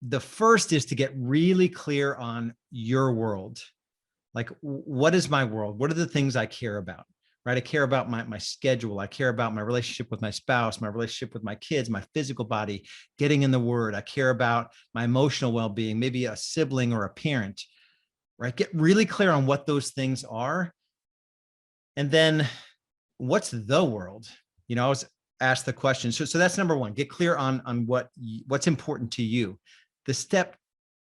the first is to get really clear on your world. Like, what is my world? What are the things I care about? Right? I care about my schedule. I care about my relationship with my spouse, my relationship with my kids, my physical body, getting in the word. I care about my emotional well-being, maybe a sibling or a parent, right? Get really clear on what those things are. And then what's the world? I was asked the question. So that's number one, get clear on what's important to you. The step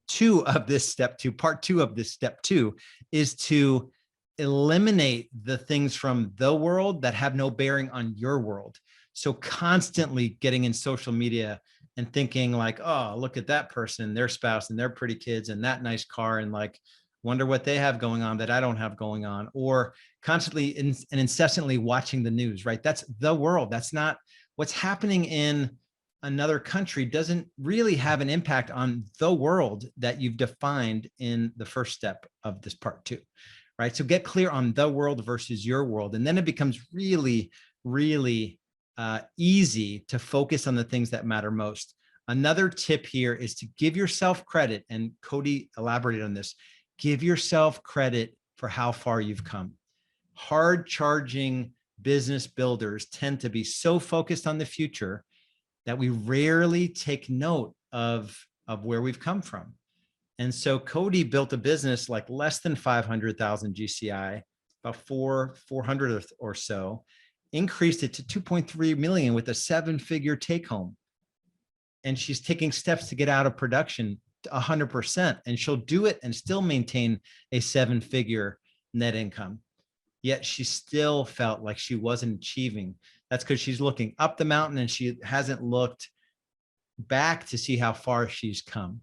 two of this step two, part two of this step two, is to eliminate the things from the world that have no bearing on your world. So constantly getting in social media and thinking like, oh, look at that person, their spouse and their pretty kids and that nice car, and like, wonder what they have going on that I don't have going on. Or constantly and incessantly watching the news, right? That's the world. That's not what's happening in another country. Doesn't really have an impact on the world that you've defined in the first step of this part two, right? So get clear on the world versus your world. And then it becomes really, really easy to focus on the things that matter most. Another tip here is to give yourself credit, and Cody elaborated on this. Give yourself credit for how far you've come. Hard charging business builders tend to be so focused on the future that we rarely take note of where we've come from. And so Cody built a business like less than 500,000 GCI, about 400 or so, increased it to 2.3 million with a 7-figure take home. And she's taking steps to get out of production 100%, and she'll do it and still maintain a 7-figure net income. Yet she still felt like she wasn't achieving. That's because she's looking up the mountain and she hasn't looked back to see how far she's come.